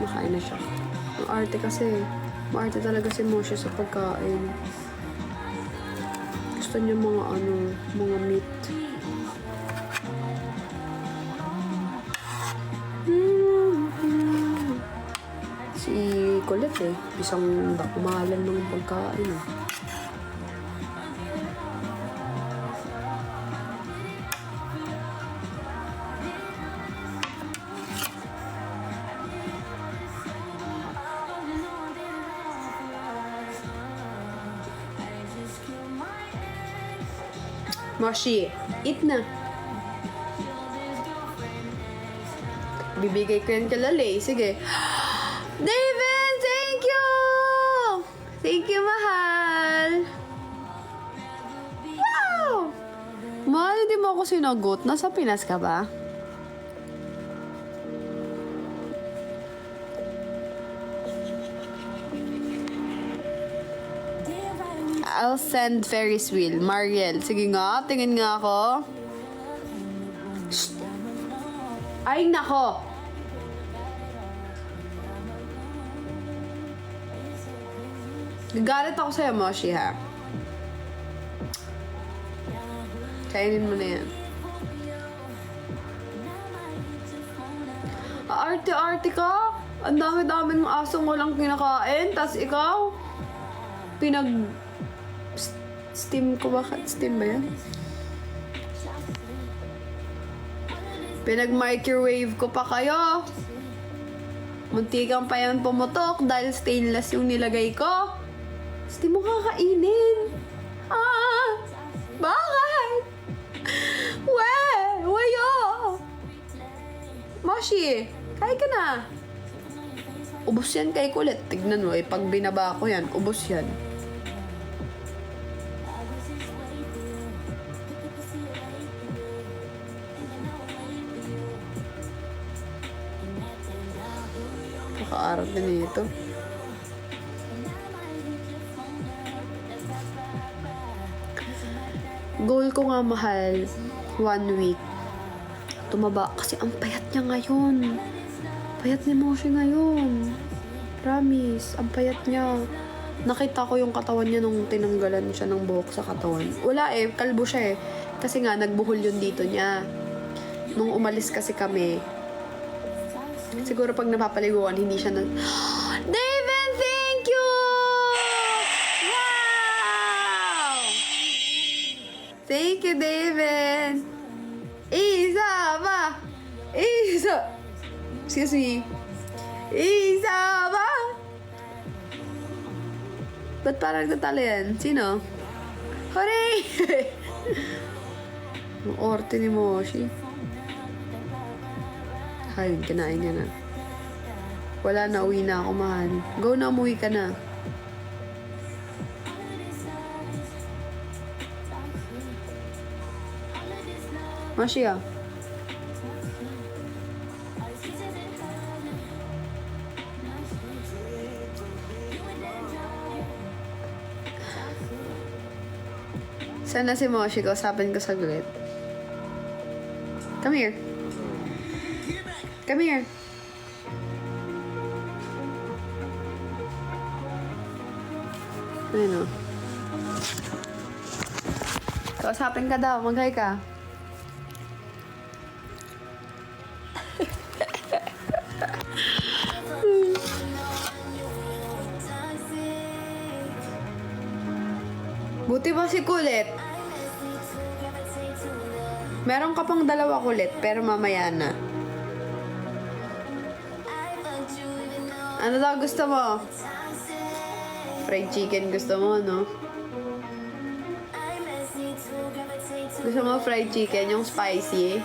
Makain na siya. Ang arte kasi. Maarte talaga si Moshe sa pagkain. Gusto niya mga meat. Si Colette isang dakmalan ng pagkain Moshi, eat na. Bibigay ko yan kalali. Sige. David, thank you! Thank you, mahal. Wow! Mahal, hindi mo ako sinagot. Nasa Pinas ka ba? I'll send Ferris wheel. Mariel, sige nga. Tingin nga ako. Shh. Ay, nako. Gagalit ako sa'yo, Moshi, ha? Kainin mo na yan. Arte-arte ka? Ang dami-dami ng asong walang kinakain. Tas ikaw, steam ko ba? Steam ba yan? Pinag-microwave ko pa kayo. Muntikan pa yan pumutok dahil stainless yung nilagay ko. Hindi mo kakainin. Bakit? Wayo! Moshi, kain ka na. Ubus yan kay Kulit. Tignan mo, pag binaba ko yan, ubus yan. Pakaarat din ito. Goal ko nga, mahal, 1 week. Tumaba kasi ang payat niya ngayon. Payat ni Moshi ngayon. Promise, ang payat niya. Nakita ko yung katawan niya nung tinanggalan siya ng buhok sa katawan. Wala kalbo siya Kasi nga, nagbuhol yun dito niya. Nung umalis kasi kami, siguro pag napapaliguan, hindi siya David, thank you! Wow! Thank you, David! Isa ba? Excuse me. Isa ba? Ba't parang natalo yan? Sino? Hooray! Ang orte ni Moshi. Hay, kinain niya na. Wala na, uwi na ako, mahal. Go na, umuwi ka na. Moshi, Saan na si Moshi? Kausapin ko saglit. Come here. Come here. Ayun o. Kausapin ka daw. Mag-hi ka. Buti ba si Kulit? Meron ka pang 2 Kulit, pero mamaya na. Ano daw gusto mo? Fried chicken gusto mo, no? Gusto mo fried chicken, yung spicy?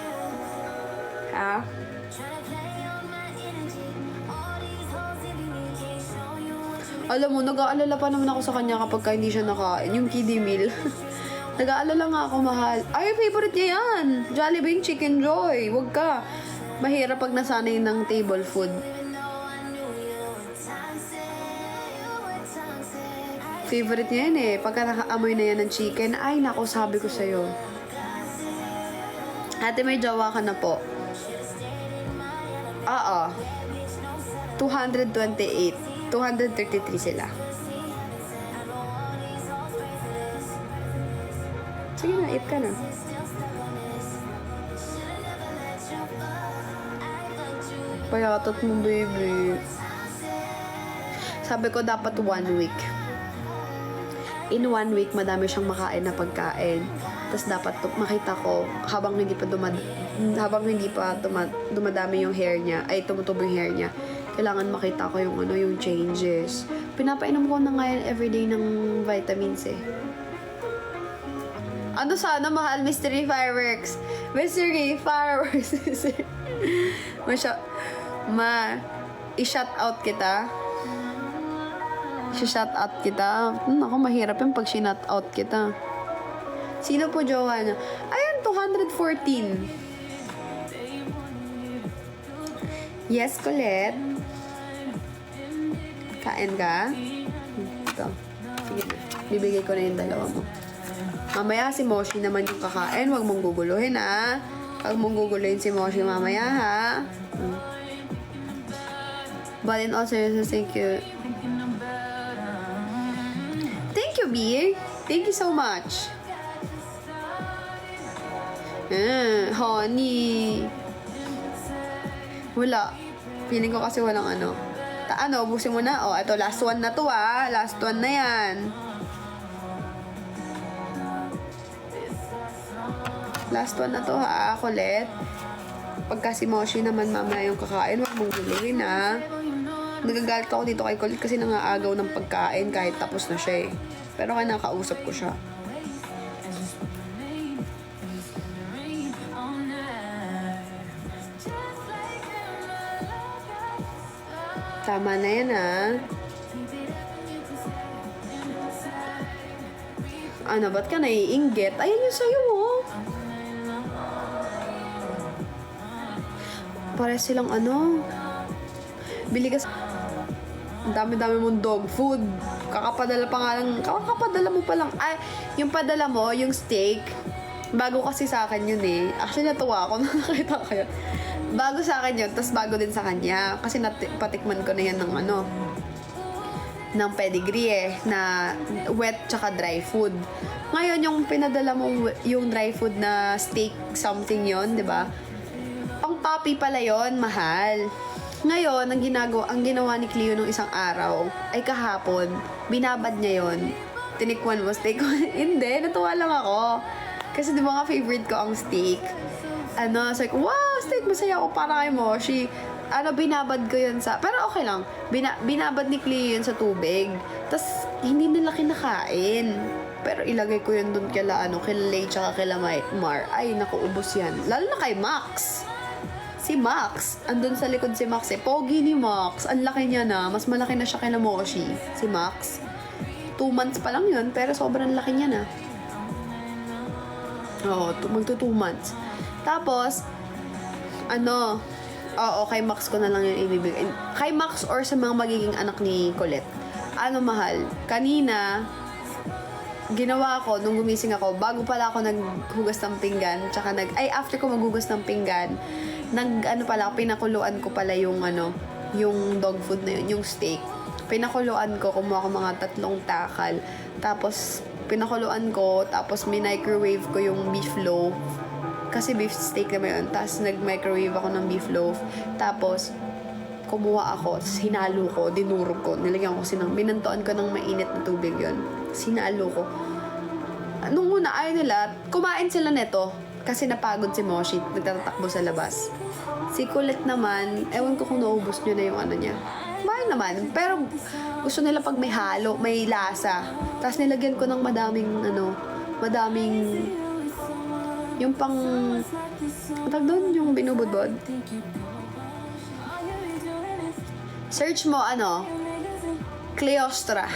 Ha? Alam mo, nag-aalala pa naman ako sa kanya kapag hindi siya nakain. Yung kiddie meal. Nag-aalala nga ako, mahal. Ay, favorite niya yan. Jollibee Chicken Joy. Huwag ka. Mahirap pag nasanay ng table food. Favorite niya yan Pagka nakaamoy na yan ng chicken, ay, nako, sabi ko sa'yo. Ate, may jowa ka na po. Oo. 228. 233 sila. Sige na, eat ka na. Payatot mo, baby. Sabi ko, dapat 1 week. In 1 week, madami siyang makain na pagkain. Tapos dapat makita ko, habang hindi pa dumadami yung hair niya, ay tumutubo yung hair niya, kailangan makita ko yung yung changes. Pinapainom ko na ngayon everyday ng vitamins eh. Ano sana, mahal? Mystery fireworks. Mystery fireworks. I-shout out kita. I-shout out kita. Ako, mahirap yung pag shout out kita. Sino po, Joanna? Ayan, 214. Yes, Colette. Kain ka? Ito. Sige na. Bibigay ko na yung dalawa mo. Mamaya si Moshi naman yung kakain. Huwag mong guguluhin, ha? Huwag mong guguluhin si Moshi mamaya, ha? But in all seriousness, thank you. Thank you, B. Thank you so much. Honey. Wala. Feeling ko kasi walang ano. Ubusin mo na. Ito, last one na to, Last one na yan. Last one na to, Colette. Pagka si Moshi naman mamaya yung kakain, huwag mong guluhin, Nagagalit ako dito kay Colette kasi nangaagaw ng pagkain kahit tapos na siya, Pero kaya nakausap ko siya. Tama na yan, Ano, ba't ka naiinggit? Ayan yung sa'yo, Pares silang bili ka ang dami-dami mong dog food. Kakapadala mo pa lang. Ay, yung padala mo, yung steak, bago kasi sa akin yun Actually, natuwa ako na nakita ko yun. Bago sa akin yun, tas bago din sa kanya. Kasi patikman ko na yan ng pedigree na wet tsaka dry food. Ngayon, yung pinadala mo, yung dry food na steak something yon, di ba? Pang puppy pala yon, mahal. Ngayon, ang ginawa ni Cleo nung isang araw, ay kahapon, binabad niya yon. Tinikwan mo steak. Hindi, natuwa lang ako. Kasi di ba nga favorite ko ang steak. So like, wow, steak, masaya ako para kay Moshi. Binabad ko yun sa, pero okay lang. Binabad ni Cleo yun sa tubig. Tapos, hindi nila kinakain. Pero ilagay ko yun dun kila Lay tsaka kila Mar. Ay, naku, ubos yan. Lalo na kay Max. Si Max, andun sa likod si Max Pogi ni Max. Ang laki niya na. Mas malaki na siya kay Moshi. Si Max. 2 months pa lang yun, pero sobrang laki niya na. Magto 2 months. Tapos, kay Max ko na lang yung ibibigay. Kay Max or sa mga magiging anak ni Colette. Mahal? Kanina, ginawa ko, nung gumising ako, bago pala ako naghugas ng pinggan, tsaka after ko maghugas ng pinggan, pinakuluan ko pala yung dog food na yun, yung steak. Pinakuluan ko, kumuha ko mga 3 takal. Tapos, pinakuluan ko, tapos minicrowave ko yung beef loaf. Kasi beef steak naman yun. Tapos, nag-microwave ako ng beef loaf. Tapos, kumuha ako, hinalo ko, dinurog ko, nilagyan ko binantoan ko ng mainit na tubig yun. Sinalo ko. Nung una, ayaw nila, kumain sila neto. Kasi napagod si Moshi, nagtatakbo sa labas. Si Colette naman, ewan ko kung naubos nyo na yung niya. Kumain naman, pero gusto nila pag may halo, may lasa. Tapos nilagyan ko ng madaming, yung pang, matag doon, yung binubudbod. Search mo, Cleostra.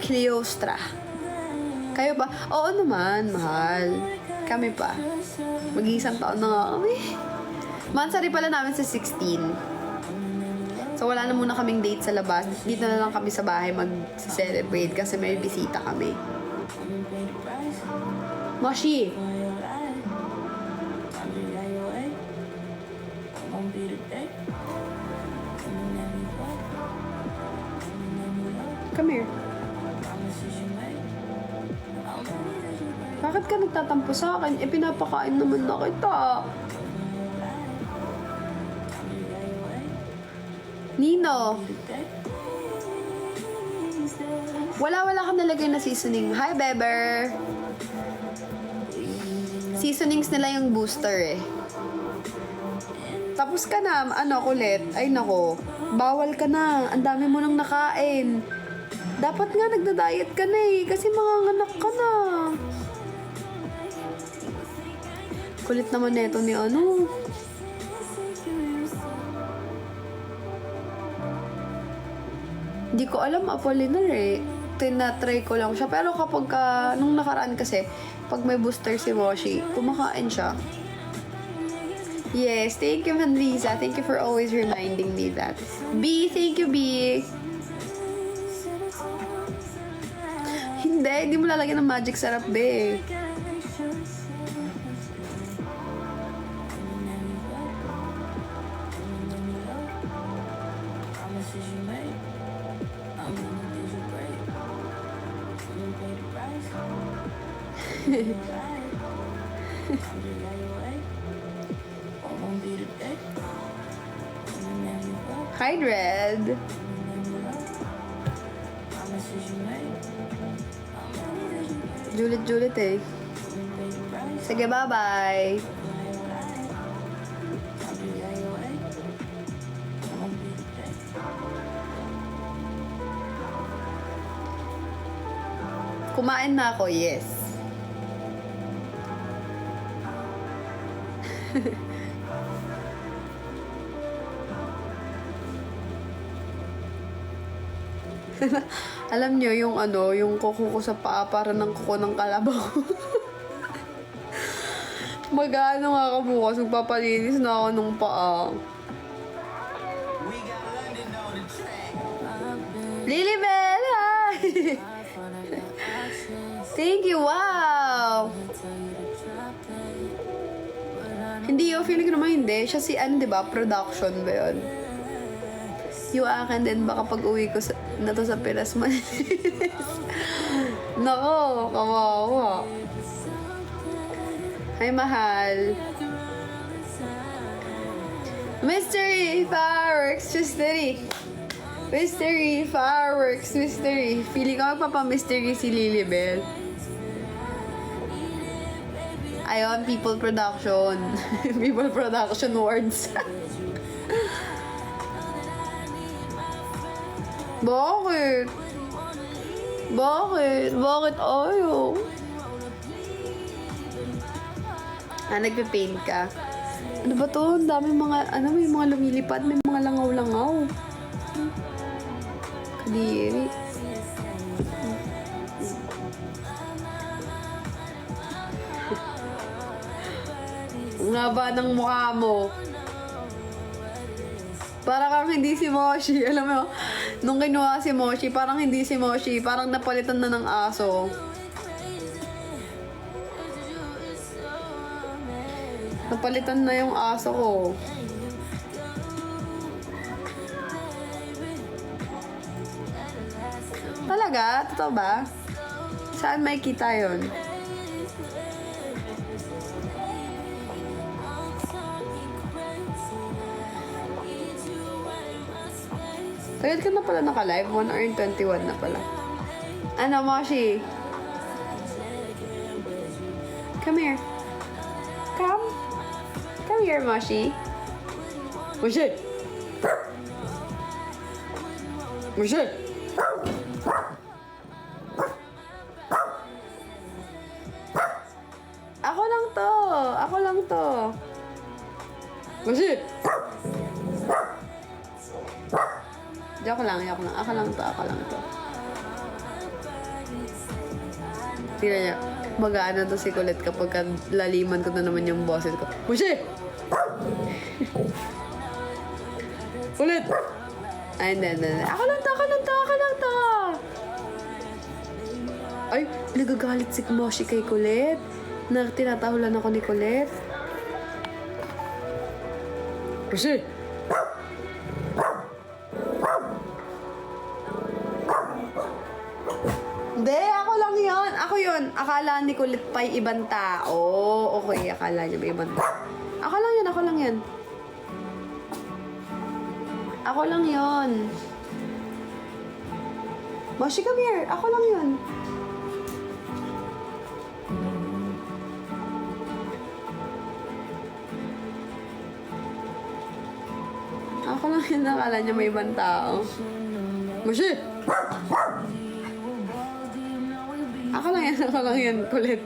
Cleostra. Kayo ba? Oo naman, mahal. Kami pa. Mag-iisang taon na nga kami. Mansari pala namin sa 16. So, wala na muna kaming date sa labas. Dito na lang kami sa bahay mag-celebrate kasi may bisita kami. Bakit ka nagtatampo sa akin? Eh, pinapakain naman na kita. Nino. Wala ka nalagay na seasoning. Hi, Beber. Seasonings nila yung booster eh. Tapos ka na, kulit. Ay nako, bawal ka na. Ang dami mo nang nakain. Dapat nga nagda-diet ka na eh. Kasi manganganak ka na. Kulit naman neto ni ano. Hindi ko alam, Apolinar eh. Tinatry ko lang siya. Pero kapag nung nakaraan kasi, pag may booster si Moshi, kumakain siya. Yes, thank you, Manrisa. Thank you for always reminding me that. B, thank you, B. Hindi mo lalagyan ng magic sarap, B. Hi, Red. Julit eh. Sige, bye-bye. Kumain na ako, yes. Alam nyo, yung kuko ko sa paa para ng kuko ng kalabaw. Mag-ano nga ako bukas, magpapalinis na ako ng paa. Lilibel! Hi! Thank you, wow! Hindi yun, feeling ko naman hindi. Siya si, diba, production ba yun? Yung akin din, baka pag uwi ko na to sa Pilas Manilinis. Nako, kawawa. Hi, mahal. Mystery Fireworks Mystery. Mystery Fireworks Mystery. Feeling ko magpapa-mystery si Lilibel. Ayon, People Production. People Production words. Bakit? Bakit ayaw? Nagpe-paint ka. Ano ba to? Ang dami may mga lumilipad, may mga langaw-langaw. Kadiri. Ang haba ng mukha mo. Para kang hindi si Moshi. Alam mo, nung kinuha si Moshi, parang hindi si Moshi. Parang napalitan na ng aso. Napalitan na yung aso ko. Talaga? Totoo ba? Saan may kita yun? Tagal ka na pala naka-live. 1 hour and 21 na pala. Ano, Moshi? Come here. Come here, Moshi. Moshi! Moshi! Ako lang to. Moshi! Joke lang. Ako lang to. Tingnan niya. Mag-aano to si Kulit kapag laliman ko na naman yung boses ko. Mushi! Kulit! Ay, hindi. Ako lang to. Ay, nagagalit si Moshi kay Kulit. Tinatahulan ako ni Kulit. Mushi! Hindi, ako lang lang yun. Ako yun. Akala ni Kulit pa'y ibang tao. Okay, akala niya may ibang tao. Ako lang yun, ako lang yun. Ako lang yun. Moshi, come here. Ako lang yun. Ako lang yun, akala niya may ibang tao. Moshi! Ako lang yan, Kulit.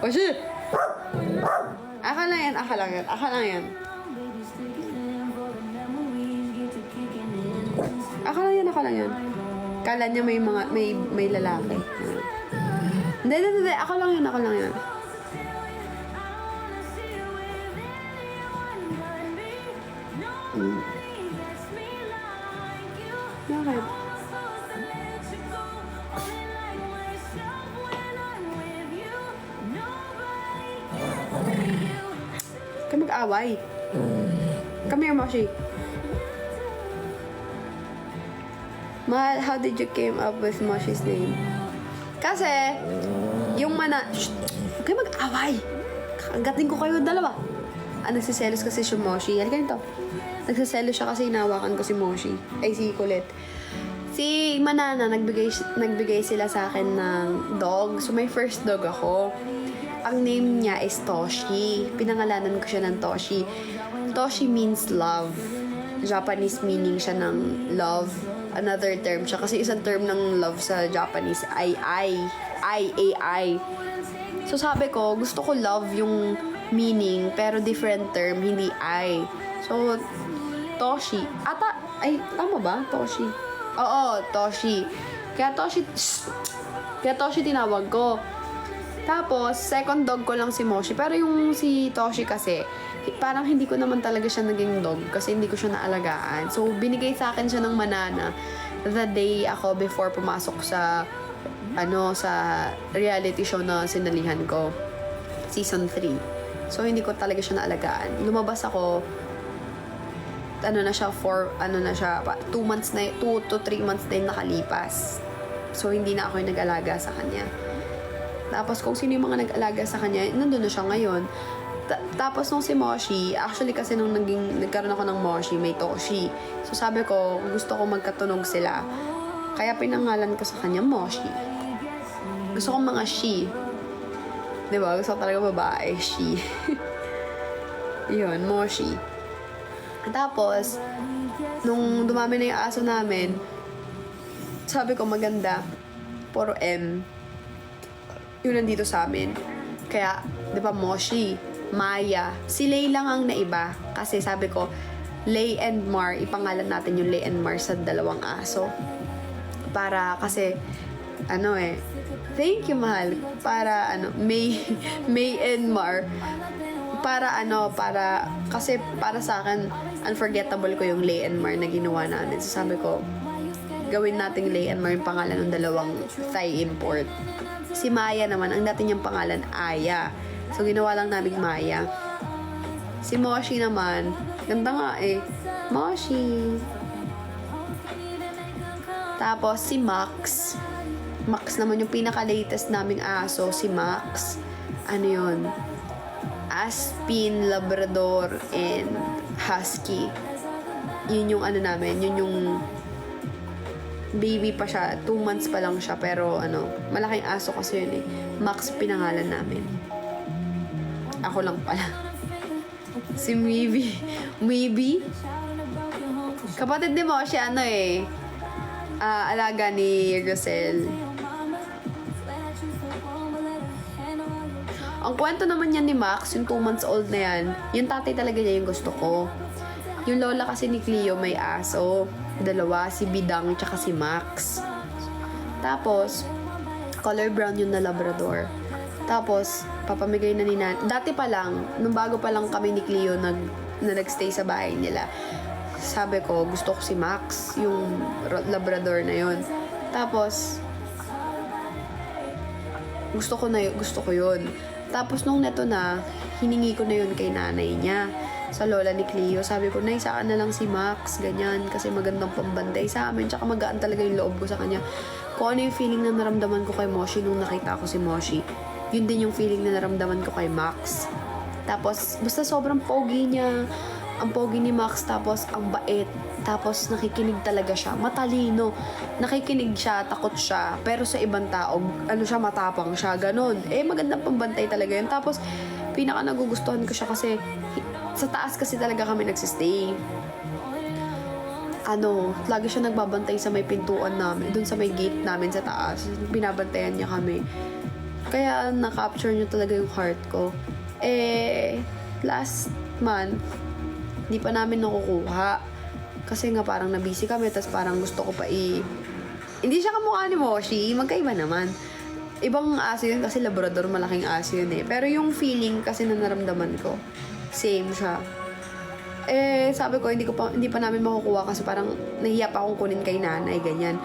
Moshi! Ako lang yan. Ako lang yan. Kala niya may lalaki. Hindi. Ako lang yan. Bakit? Kayo mag-away. Come here, Moshi. Mahal, how did you came up with Moshi's name? Kasi, yung Shh! Huwag kayo mag-away. Kagatin ko kayo dalawa. Nagsiselos kasi si Moshi. Halika nito. Nagsiselos siya kasi inawakan ko si Moshi. Ay, si Kulit. Si Manana, nagbigay sila sa akin ng dog. So, may first dog ako. Ang name niya is Toshi. Pinangalanan ko siya ng Toshi. Toshi means love. Japanese meaning siya ng love. Another term siya. Kasi isang term ng love sa Japanese ay I. So sabi ko, gusto ko love yung meaning, pero different term, hindi I. So, Toshi. Tama ba? Toshi. Oo, Toshi. Kaya Toshi tinawag ko. Tapos, second dog ko lang si Moshi. Pero yung si Toshi kasi, parang hindi ko naman talaga siya naging dog kasi hindi ko siya naalagaan. So, binigay sa akin siya ng Manana the day ako before pumasok sa reality show na sinalihan ko. Season 3. So, hindi ko talaga siya naalagaan. Lumabas ako, 2 months na, 2 to 3 months na yung nakalipas. So, hindi na ako yung nag-alaga sa kanya. Tapos, kung sino yung mga nag-alaga sa kanya, nandun na siya ngayon. Tapos, nung si Moshi, actually kasi nung nagkaroon ako ng Moshi, may Toshi. So, sabi ko, gusto ko magkatunog sila. Kaya pinangalan ko sa kanya, Moshi. Gusto ko mga she. Diba? Gusto ko talaga babae, she. Yun, Moshi. Tapos, nung dumami na yung aso namin, sabi ko, maganda. Puro M. Yun nandito sa amin. Kaya, di ba, Moshi, Maya, si Lay lang ang naiba. Kasi sabi ko, Lay and Mar, ipangalan natin yung Lay and Mar sa dalawang aso. Para, kasi, thank you, mahal. Para, May and Mar. Para, kasi para sa akin, unforgettable ko yung Lay and Mar na ginawa namin. So, sabi ko, gawin natin Lay and Mar yung pangalan ng dalawang Thai import. Si Maya naman, ang dati niyang pangalan, Aya. So, ginawa lang namin Maya. Si Moshi naman, ganda nga Moshi. Tapos, si Max. Max naman yung pinaka-latest naming aso, si Max. Ano yun? Aspin, Labrador, and Husky. Yun yung namin, yun yung baby pa siya, 2 months pa lang siya, pero malaking aso kasi yun Max pinangalan namin. Ako lang pala. Si Maybe. Kapatid ni Moshi, alaga ni Rosel. Ang kwento naman yan ni Max, yung 2 months old na yan, yung tatay talaga niya yung gusto ko. Yung lola kasi ni Cleo may aso. 2, si Bidang tsaka si Max. Tapos, color brown yun na Labrador. Tapos, papamigay na ni dati pa lang, nung bago pa lang kami ni Cleo na nagstay sa bahay nila, sabi ko, gusto ko si Max, yung Labrador na yun. Tapos, gusto ko yun. Tapos, nung neto na, hiningi ko na yun kay nanay niya. sa lola ni Cleo. Sabi ko, Nay, saan na lang si Max, ganyan, kasi magandang pambanday sa amin, tsaka magaan talaga yung loob ko sa kanya. Kung ano yung feeling na naramdaman ko kay Moshi nung nakita ko si Moshi, yun din yung feeling na naramdaman ko kay Max. Tapos, basta sobrang pogi niya, ang pogi ni Max, tapos ang bait, tapos nakikinig talaga siya, matalino, nakikinig siya, takot siya, pero sa ibang tao, ano siya, matapang siya, ganun. Magandang pambantay talaga yun. Tapos, pinaka nagugustuhan ko siya kasi, sa taas kasi talaga kami nagsistay. Lagi siya nagbabantay sa may pintuan namin, dun sa may gate namin sa taas, binabantayan niya kami. Kaya, na-capture niya talaga yung heart ko. Last month, hindi pa namin nakukuha. Kasi nga parang nabisi kami, tas parang gusto ko pa Hindi siya kamukha ni Moshi, magkaiba naman. Ibang aso yun kasi Labrador, malaking aso yun eh. Pero yung feeling kasi na naramdaman ko, same siya. Sabi ko, hindi pa namin makukuha kasi parang nahiya pa akong kunin kay nanay, ganyan.